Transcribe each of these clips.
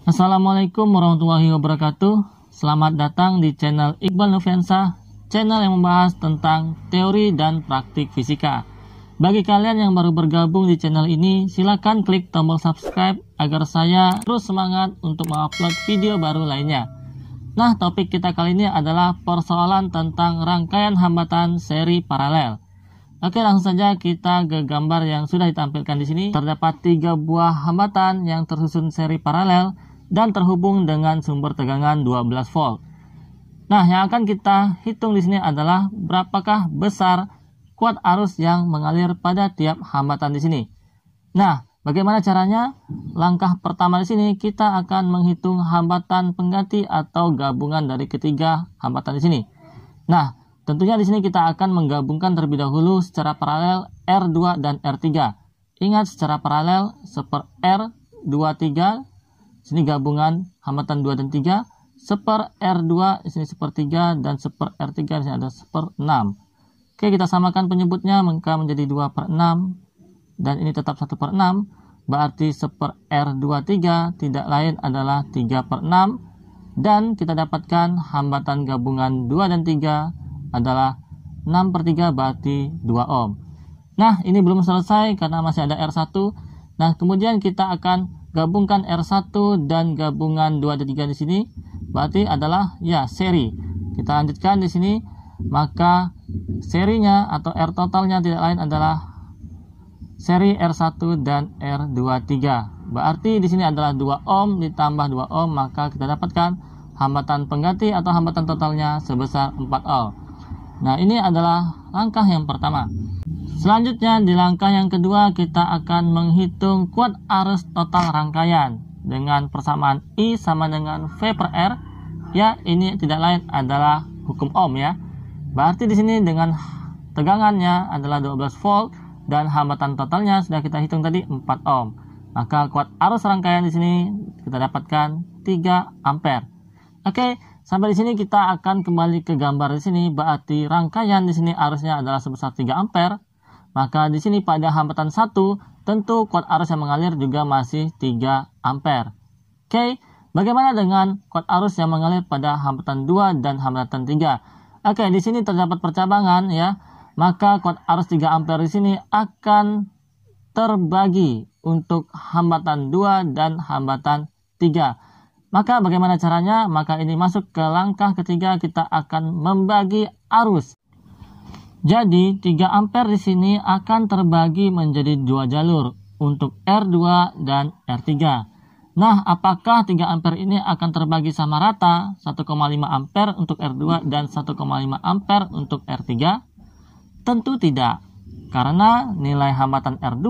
Assalamualaikum warahmatullahi wabarakatuh. Selamat datang di channel Iqbal Nufensa, channel yang membahas tentang teori dan praktik fisika. Bagi kalian yang baru bergabung di channel ini, silakan klik tombol subscribe agar saya terus semangat untuk mengupload video baru lainnya. Nah, topik kita kali ini adalah persoalan tentang rangkaian hambatan seri paralel. Oke, langsung saja kita ke gambar yang sudah ditampilkan di sini. Terdapat 3 buah hambatan yang tersusun seri paralel dan terhubung dengan sumber tegangan 12 volt. Nah, yang akan kita hitung di sini adalah berapakah besar kuat arus yang mengalir pada tiap hambatan di sini. Nah, bagaimana caranya? Langkah pertama di sini kita akan menghitung hambatan pengganti atau gabungan dari ketiga hambatan di sini. Nah, tentunya di sini kita akan menggabungkan terlebih dahulu secara paralel R2 dan R3. Ingat, secara paralel seper R23 sini gabungan hambatan 2 dan 3, seper R2 di sini seper 3 dan seper R3 di sini ada seper 6. Oke, kita samakan penyebutnya maka menjadi 2/6 dan ini tetap 1/6, berarti seper R23 tidak lain adalah 3/6 dan kita dapatkan hambatan gabungan 2 dan 3 adalah 6/3 berarti 2 ohm. Nah, ini belum selesai karena masih ada R1. Nah, kemudian kita akan gabungkan R1 dan gabungan 2 dan 3 di sini berarti adalah ya seri. Kita lanjutkan di sini, maka serinya atau R totalnya tidak lain adalah seri R1 dan R23. Berarti di sini adalah 2 ohm ditambah 2 ohm, maka kita dapatkan hambatan pengganti atau hambatan totalnya sebesar 4 ohm. Nah, ini adalah langkah yang pertama. Selanjutnya di langkah yang kedua kita akan menghitung kuat arus total rangkaian dengan persamaan I sama dengan V per R. Ya, ini tidak lain adalah hukum Ohm ya. Berarti di sini dengan tegangannya adalah 12 volt dan hambatan totalnya sudah kita hitung tadi 4 ohm. Maka kuat arus rangkaian di sini kita dapatkan 3 ampere. Oke, sampai di sini kita akan kembali ke gambar di sini. Berarti rangkaian di sini arusnya adalah sebesar 3 ampere. Maka di sini pada hambatan 1 tentu kuat arus yang mengalir juga masih 3 ampere. Oke, bagaimana dengan kuat arus yang mengalir pada hambatan 2 dan hambatan 3? Oke, di sini terdapat percabangan ya. Maka kuat arus 3 ampere di sini akan terbagi untuk hambatan 2 dan hambatan 3. Maka bagaimana caranya? Maka ini masuk ke langkah ketiga, kita akan membagi arus. Jadi 3 ampere di sini akan terbagi menjadi 2 jalur untuk R2 dan R3. Nah, apakah 3 ampere ini akan terbagi sama rata 1,5 ampere untuk R2 dan 1,5 ampere untuk R3? Tentu tidak, karena nilai hambatan R2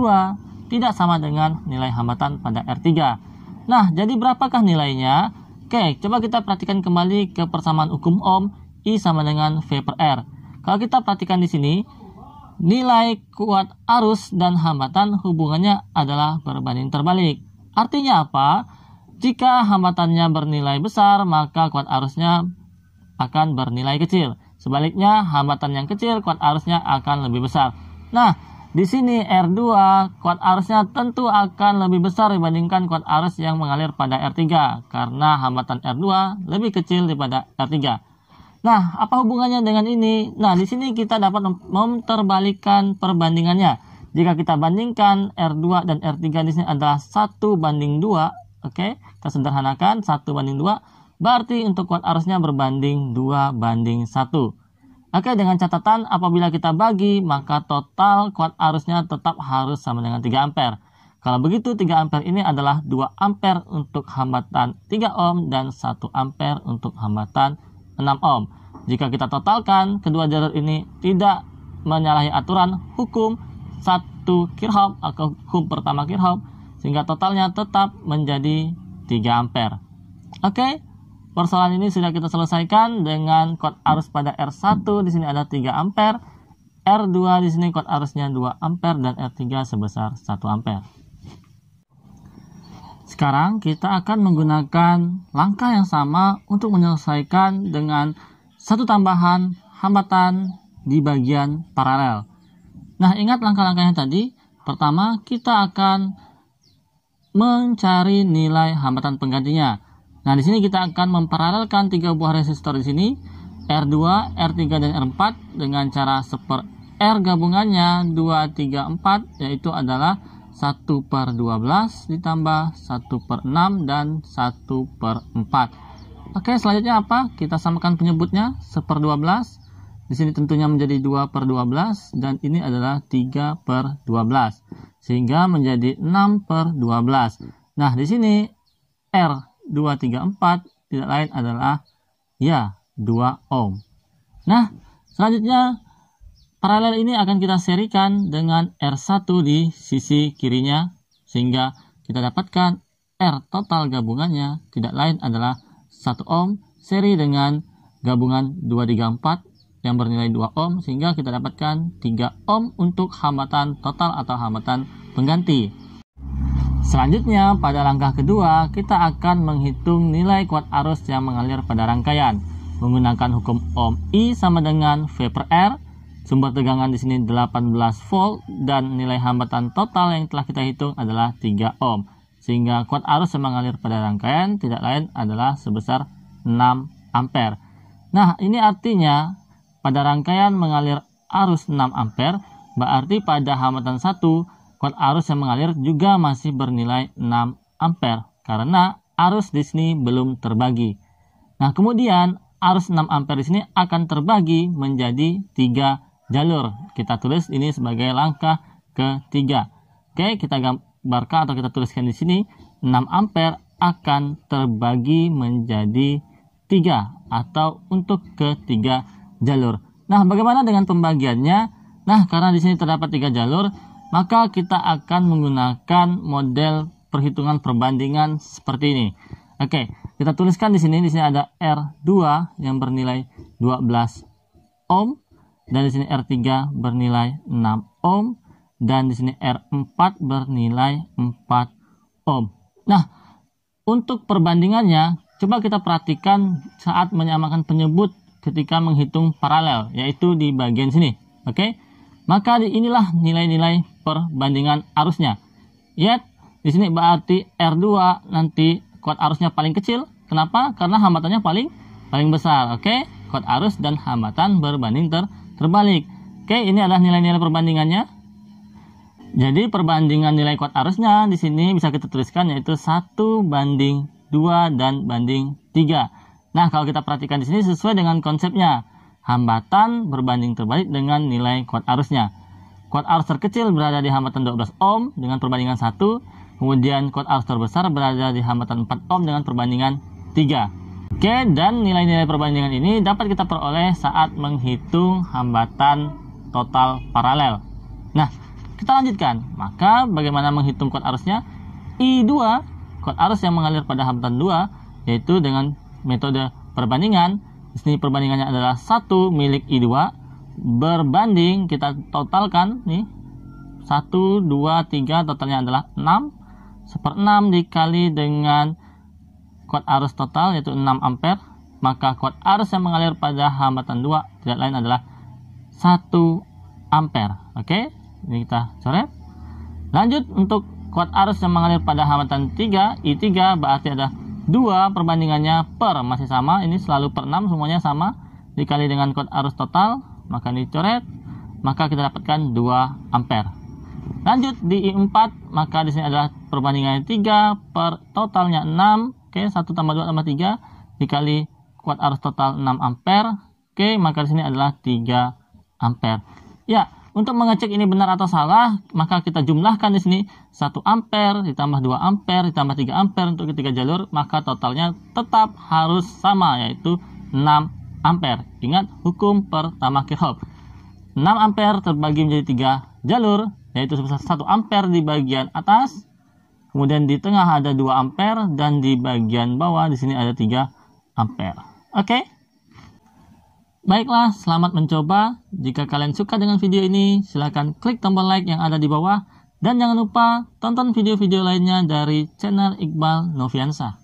tidak sama dengan nilai hambatan pada R3. Nah, jadi berapakah nilainya? Oke, coba kita perhatikan kembali ke persamaan hukum Ohm, I sama dengan V per R. Kalau kita perhatikan di sini, nilai kuat arus dan hambatan hubungannya adalah berbanding terbalik. Artinya apa? Jika hambatannya bernilai besar, maka kuat arusnya akan bernilai kecil. Sebaliknya, hambatan yang kecil, kuat arusnya akan lebih besar. Nah, di sini R2, kuat arusnya tentu akan lebih besar dibandingkan kuat arus yang mengalir pada R3, karena hambatan R2 lebih kecil daripada R3. Nah, apa hubungannya dengan ini? Nah, di sini kita dapat memterbalikkan perbandingannya. Jika kita bandingkan R2 dan R3 di sini adalah 1/2, oke, kita sederhanakan 1/2, berarti untuk kuat arusnya berbanding 2/1. Oke, dengan catatan apabila kita bagi, maka total kuat arusnya tetap harus sama dengan 3 ampere. Kalau begitu 3 ampere ini adalah 2 ampere untuk hambatan 3 ohm dan 1 ampere untuk hambatan 6 ohm. Jika kita totalkan, kedua jalur ini tidak menyalahi aturan hukum 1 Kirchhoff atau hukum pertama Kirchhoff, sehingga totalnya tetap menjadi 3 ampere. Oke, persoalan ini sudah kita selesaikan dengan kuat arus pada R1 di sini ada 3 ampere, R2 di sini kuat arusnya 2 ampere dan R3 sebesar 1 ampere. Sekarang kita akan menggunakan langkah yang sama untuk menyelesaikan dengan satu tambahan hambatan di bagian paralel. Nah, ingat langkah-langkahnya tadi. Pertama, kita akan mencari nilai hambatan penggantinya. Nah, di sini kita akan memparalelkan 3 buah resistor di sini, R2, R3, dan R4 dengan cara R gabungannya 2, 3, 4, yaitu adalah 1/12 ditambah 1/6 dan 1/4. Oke, selanjutnya apa? Kita samakan penyebutnya 1/12. Di sini tentunya menjadi 2/12 dan ini adalah 3/12. Sehingga menjadi 6/12. Nah, di sini R234 tidak lain adalah 2 ohm. Nah, selanjutnya paralel ini akan kita serikan dengan R1 di sisi kirinya, sehingga kita dapatkan R total gabungannya tidak lain adalah 1 ohm seri dengan gabungan 234 yang bernilai 2 ohm, sehingga kita dapatkan 3 ohm untuk hambatan total atau hambatan pengganti. Selanjutnya, pada langkah kedua, kita akan menghitung nilai kuat arus yang mengalir pada rangkaian menggunakan hukum Ohm I sama dengan V per R. Sumber tegangan di sini 18 volt dan nilai hambatan total yang telah kita hitung adalah 3 ohm. Sehingga kuat arus yang mengalir pada rangkaian tidak lain adalah sebesar 6 ampere. Nah, ini artinya pada rangkaian mengalir arus 6 ampere, berarti pada hambatan 1 kuat arus yang mengalir juga masih bernilai 6 ampere karena arus di sini belum terbagi. Nah, kemudian arus 6 ampere di sini akan terbagi menjadi 3 jalur. Kita tulis ini sebagai langkah ketiga. Oke, kita gambarkan atau kita tuliskan di sini 6 ampere akan terbagi menjadi 3 atau untuk ketiga jalur. Nah, bagaimana dengan pembagiannya? Nah, karena di sini terdapat 3 jalur, maka kita akan menggunakan model perhitungan perbandingan seperti ini. Oke, kita tuliskan di sini ada R2 yang bernilai 12 ohm dan di sini R3 bernilai 6 ohm dan di sini R4 bernilai 4 ohm. Nah, untuk perbandingannya coba kita perhatikan saat menyamakan penyebut ketika menghitung paralel, yaitu di bagian sini. Oke. Maka inilah nilai-nilai perbandingan arusnya. Lihat, di sini berarti R2 nanti kuat arusnya paling kecil. Kenapa? Karena hambatannya paling besar. Oke, kuat arus dan hambatan berbanding terbalik. Oke, ini adalah nilai-nilai perbandingannya. Jadi perbandingan nilai kuat arusnya di sini bisa kita tuliskan yaitu 1/2 dan banding 3. Nah, kalau kita perhatikan di sini sesuai dengan konsepnya. Hambatan berbanding terbalik dengan nilai kuat arusnya. Kuat arus terkecil berada di hambatan 12 ohm dengan perbandingan 1. Kemudian kuat arus terbesar berada di hambatan 4 ohm dengan perbandingan 3. Oke, dan nilai-nilai perbandingan ini dapat kita peroleh saat menghitung hambatan total paralel. Nah, kita lanjutkan. Maka bagaimana menghitung kuat arusnya? I2, kuat arus yang mengalir pada hambatan 2, yaitu dengan metode perbandingan. Di sini perbandingannya adalah 1 milik I2 berbanding, kita totalkan nih 1, 2, 3, totalnya adalah 6. 1/6 dikali dengan kuat arus total yaitu 6 ampere, maka kuat arus yang mengalir pada hambatan 2 tidak lain adalah 1 ampere. Oke, ini kita coret. Lanjut untuk kuat arus yang mengalir pada hambatan 3, I3 berarti ada 2 perbandingannya per masih sama, ini selalu per 6 semuanya sama, dikali dengan kuat arus total, maka ini coret, maka kita dapatkan 2 ampere. Lanjut di I4, maka di sini adalah perbandingannya 3 per totalnya 6. Oke, 1 tambah 2 tambah 3 dikali kuat arus total 6 ampere. Oke, maka di sini adalah 3 ampere. Ya, untuk mengecek ini benar atau salah, maka kita jumlahkan di sini 1 ampere ditambah 2 ampere ditambah 3 ampere untuk ketiga jalur, maka totalnya tetap harus sama yaitu 6 ampere. Ingat hukum pertama Kirchhoff. 6 ampere terbagi menjadi 3 jalur, yaitu sebesar 1 ampere di bagian atas, kemudian di tengah ada 2 ampere dan di bagian bawah di sini ada 3 ampere. Oke. Baiklah, selamat mencoba. Jika kalian suka dengan video ini, silahkan klik tombol like yang ada di bawah. Dan jangan lupa tonton video-video lainnya dari channel Iqbal Noviansa.